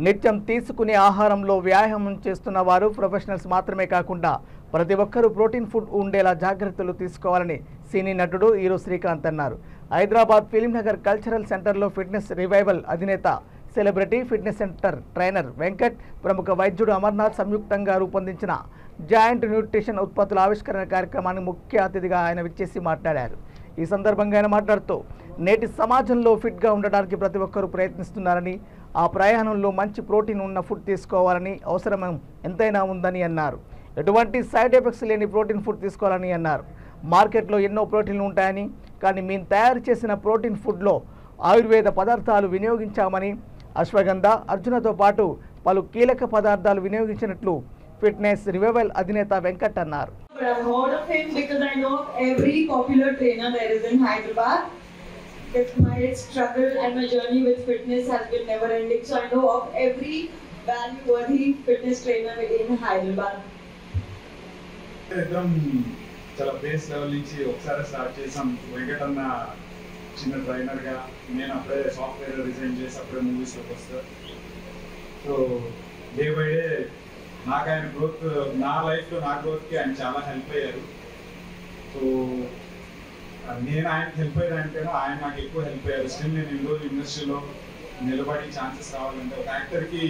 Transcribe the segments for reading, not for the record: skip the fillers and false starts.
నిత్యం తీసుకునే ఆహారంలో వ్యాయామం చేస్తున్న వారు ప్రొఫెషనల్స్ మాత్రమే కాకుండా ప్రతి ఒక్కరూ ప్రోటీన్ ఫుడ్ ఉండేలా జాగ్రత్తలు తీసుకోవాలని సినీ నటుడు హీరో శ్రీకాంత్ అన్నారు. హైదరాబాద్ ఫిలిం నగర్ కల్చరల్ సెంటర్లో ఫిట్నెస్ రివైవల్ అధినేత celebrity fitness centre trainer Venkat, ప్రముఖ వైద్యుడు అమర్నాథ్ సంయుక్తంగా రూపొందించిన జాయింట్ న్యూట్రిషన్ ఉత్పత్తుల ఆవిష్కరణ కార్యక్రమానికి ముఖ్య అతిథిగా ఆయన విచ్చేసి మాట్లాడారు. ఈ సందర్భంగా ఆయన మాట్లాడుతూ నేటి సమాజంలో ఫిట్గా ఉండడానికి ప్రతి ఒక్కరూ ప్రయత్నిస్తున్నారని, ఆ ప్రయాణంలో మంచి ప్రోటీన్ ఉన్న ఫుడ్ తీసుకోవాలని అవసరం ఎంతైనా ఉందని అన్నారు. ఎటువంటి సైడ్ ఎఫెక్ట్స్ లేని ప్రోటీన్ ఫుడ్ తీసుకోవాలని అన్నారు. మార్కెట్లో ఎన్నో ప్రోటీన్లు ఉంటాయని, కానీ మేము తయారు చేసిన ప్రోటీన్ ఫుడ్లో ఆయుర్వేద పదార్థాలు వినియోగించామని, అశ్వగంధ, అర్జునతో పాటు పలు కీలక పదార్థాలు వినియోగించినట్లు ఫిట్నెస్ రివైవల్ అధినేత వెంకట్ అన్నారు. I've heard of him because I know every popular trainer there is in Hyderabad. My struggle and my journey with fitness has been never ending, so I know of every value-worthy fitness trainer in Hyderabad. చాలా base level నుంచి ఒకసారి start చేసాం. వెంకట్ అన్న చిన్న ట్రైనర్గా, నేను అప్పుడే software resign చేసి అప్పుడే మూవీస్లోకి వస్తా. సో డే బై డే నాకు ఆయన గ్రోత్, నా లైఫ్లో నా గ్రోత్కి ఆయన చాలా హెల్ప్ అయ్యారు. సో నేను ఆయనకి హెల్ప్ అయ్యేదానికైనా ఆయన నాకు ఎక్కువ హెల్ప్ అయ్యారు. స్టిల్ నేను ఈరోజు ఇండస్ట్రీలో నిలబడి ఛాన్సెస్ రావాలంటే ఒక యాక్టర్కి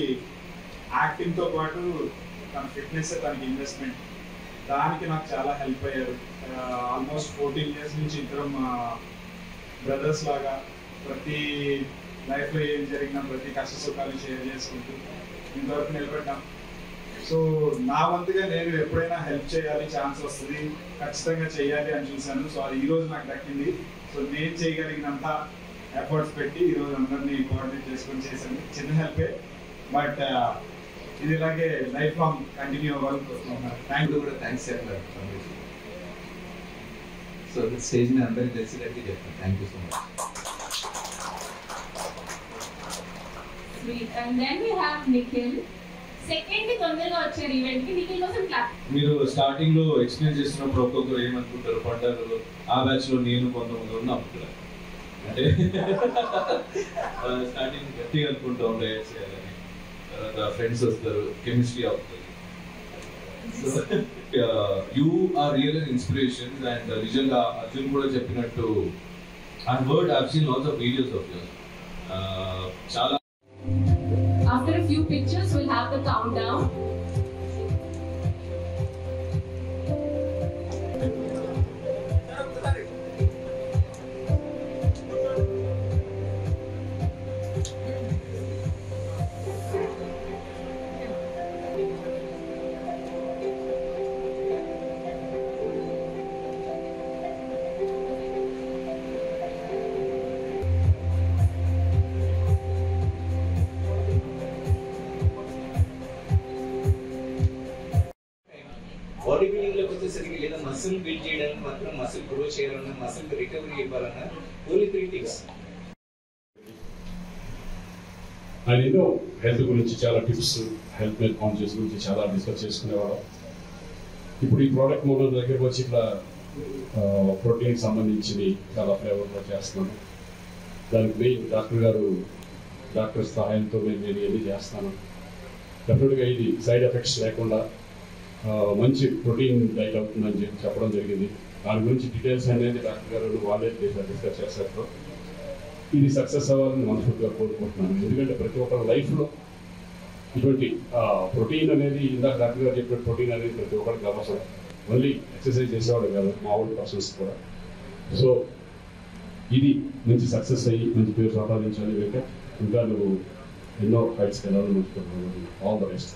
యాక్టింగ్తో పాటు తన ఫిట్నెస్, తనకి ఇన్వెస్ట్మెంట్, దానికి నాకు చాలా హెల్ప్ అయ్యారు. ఆల్మోస్ట్ 14 years నుంచి ఇద్దరం బ్రదర్స్ లాగా ప్రతి లైఫ్లో ఏం జరిగినా ప్రతి కష్ట సుఖాలు షేర్ చేసుకుంటూ ఇంతవరకు నిలబడ్డాం. సో నా వంతుగా నేను ఎప్పుడైనా హెల్ప్ చేయాలి, ఛాన్స్ వస్తుంది, ఖచ్చితంగా చేయాలి అని చూశాను. సో అది ఈరోజు నాకు దక్కింది. సో నేను చేయగలిగినంత ఎఫర్ట్స్ పెట్టి ఈరోజు అందరినీ కోఆర్డినేట్ చేసుకొని చేశాను. చిన్న హెల్పే, బట్ ఇది ఇలాగే లైఫ్ లాంగ్ కంటిన్యూ అవ్వాలని కోరుకుంటున్నాను. థ్యాంక్ యూ కూడా, థ్యాంక్స్ చెప్పారు. సో స్టేజ్ మీద అందరికీ తెలిసినట్టు చెప్తాను. Thank you so much. Sweet. And then we have Nikhil. Second తొందరగా వచ్చారు ఈవెంట్ కి. నిఖిల్ కోసం క్లాప్. మీరు స్టార్టింగ్ లో ఎక్స్ప్లెయిన్ చేసినప్పుడు ఒక్కొక్కరు ఏమనుకుంటారు, పంటలు ఆ బ్యాచ్ లో నేను కొంతమంది ఉన్నా అనుకుంటారు. అంటే స్టార్టింగ్ గట్టిగా అనుకుంటాం డైట్ చేయాలని, తర్వాత ఫ్రెండ్స్ వస్తారు, కెమిస్ట్రీ అవుతుంది. You are real and inspiration. And నిజంగా అర్జున్ కూడా చెప్పినట్టు I've seen lots of videos of yours. చాలా. After a few pictures, we'll have the countdown. Body building లోకి వచ్చేసరికి లేదా మసిల్ బిల్డ్ చేయడానికి మాత్రం, మసిల్ గ్రో చేయాలన్నా, మసిల్ రికవరీ ఇవ్వాలన్నా ఓన్లీ 3 things. ఆయన ఎన్నో హెల్త్ గురించి చాలా టిప్స్, హెల్త్ మీద కాన్షియస్ గురించి చాలా డిస్కస్ చేసుకునేవాడు. ఇప్పుడు ఈ ప్రోడక్ట్ మన దగ్గరకు వచ్చి ఇట్లా ప్రోటీన్కి సంబంధించి చాలా ఫ్లేవర్గా చేస్తున్నాను. దానికి మెయిన్ డాక్టర్ సహాయంతో నేను ఇవన్నీ చేస్తాను. డెఫినెట్గా ఇది సైడ్ ఎఫెక్ట్స్ లేకుండా మంచి ప్రోటీన్ డైట్ అవుతుందని చెప్పడం జరిగింది. దాని గురించి డీటెయిల్స్ అనేది డాక్టర్ గారు వాళ్ళే డిస్కస్ చేస్తారు. ఇది సక్సెస్ అవ్వాలని మనస్ఫూర్తిగా కోరుకుంటున్నాను. ఎందుకంటే ప్రతి ఒక్కరి లైఫ్లో ఇటువంటి ప్రోటీన్ అనేది, ఇందాక డాక్టర్ గారు చెప్పిన ప్రోటీన్ అనేది ప్రతి ఒక్కరికి అవసరం. ఓన్లీ ఎక్సర్సైజ్ చేసేవాడు కాదు, మామూలు పర్సన్స్ కూడా. సో ఇది మంచి సక్సెస్ అయ్యి మంచి పేరు సంపాదించాలి. ఇంకా నువ్వు ఎన్నో ఫైట్స్కి వెళ్ళాలని అనుకుంటున్నాను. All the best.